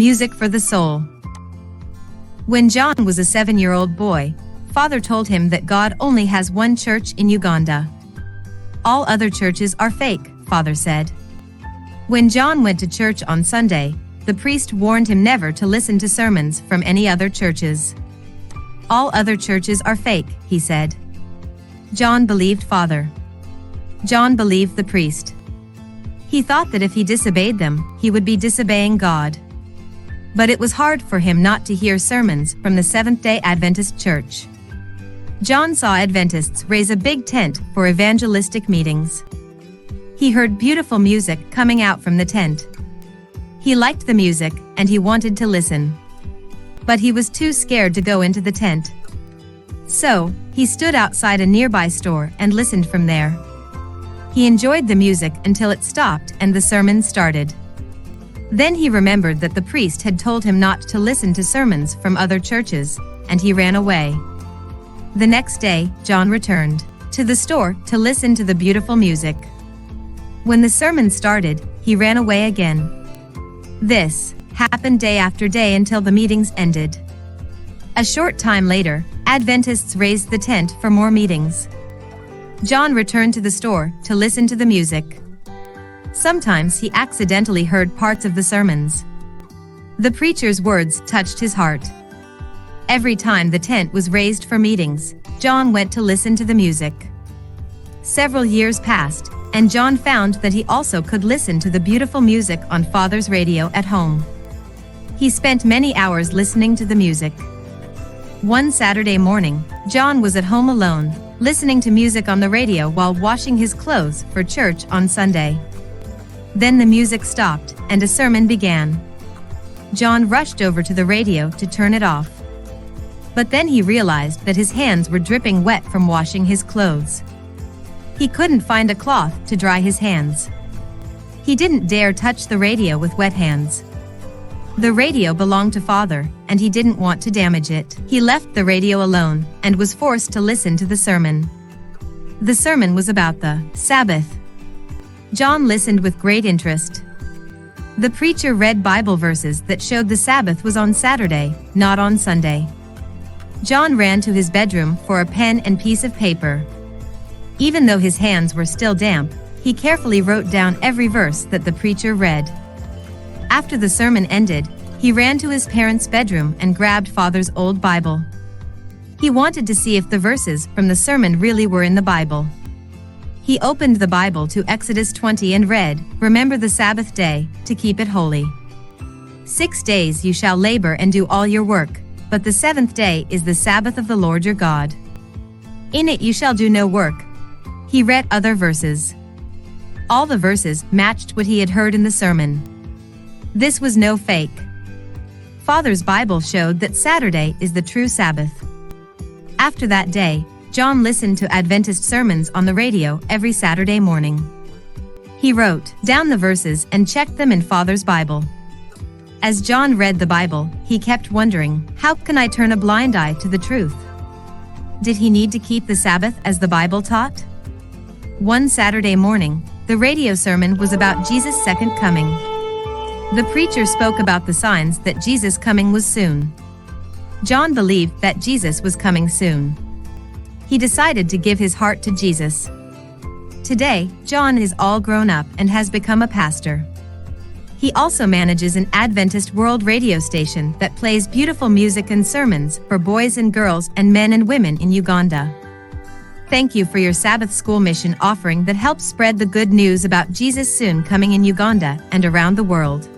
Music for the Soul. When John was a 7-year-old boy, Father told him that God only has one church in Uganda. All other churches are fake, Father said. When John went to church on Sunday, the priest warned him never to listen to sermons from any other churches. All other churches are fake, he said. John believed Father. John believed the priest. He thought that if he disobeyed them, he would be disobeying God. But it was hard for him not to hear sermons from the Seventh-day Adventist Church. John saw Adventists raise a big tent for evangelistic meetings. He heard beautiful music coming out from the tent. He liked the music and he wanted to listen. But he was too scared to go into the tent. So, he stood outside a nearby store and listened from there. He enjoyed the music until it stopped and the sermon started. Then he remembered that the priest had told him not to listen to sermons from other churches, and he ran away. The next day, John returned to the store to listen to the beautiful music. When the sermon started, he ran away again. This happened day after day until the meetings ended. A short time later, Adventists raised the tent for more meetings. John returned to the store to listen to the music. Sometimes he accidentally heard parts of the sermons. The preacher's words touched his heart. Every time the tent was raised for meetings, John went to listen to the music. Several years passed, and John found that he also could listen to the beautiful music on Father's radio at home. He spent many hours listening to the music. One Saturday morning, John was at home alone, listening to music on the radio while washing his clothes for church on Sunday. Then the music stopped, and a sermon began. John rushed over to the radio to turn it off. But then he realized that his hands were dripping wet from washing his clothes. He couldn't find a cloth to dry his hands. He didn't dare touch the radio with wet hands. The radio belonged to Father, and he didn't want to damage it. He left the radio alone, and was forced to listen to the sermon. The sermon was about the Sabbath. John listened with great interest. The preacher read Bible verses that showed the Sabbath was on Saturday, not on Sunday. John ran to his bedroom for a pen and piece of paper. Even though his hands were still damp, he carefully wrote down every verse that the preacher read. After the sermon ended, he ran to his parents' bedroom and grabbed Father's old Bible. He wanted to see if the verses from the sermon really were in the Bible. He opened the Bible to Exodus 20 and read, "Remember the Sabbath day, to keep it holy. 6 days you shall labor and do all your work, but the seventh day is the Sabbath of the Lord your God. In it you shall do no work." He read other verses. All the verses matched what he had heard in the sermon. This was no fake. Father's Bible showed that Saturday is the true Sabbath. After that day, John listened to Adventist sermons on the radio every Saturday morning. He wrote down the verses and checked them in Father's Bible. As John read the Bible, he kept wondering, how can I turn a blind eye to the truth? Did he need to keep the Sabbath as the Bible taught? One Saturday morning, the radio sermon was about Jesus' second coming. The preacher spoke about the signs that Jesus' coming was soon. John believed that Jesus was coming soon. He decided to give his heart to Jesus. Today, John is all grown up and has become a pastor. He also manages an Adventist world radio station that plays beautiful music and sermons for boys and girls and men and women in Uganda. Thank you for your Sabbath School mission offering that helps spread the good news about Jesus soon coming in Uganda and around the world.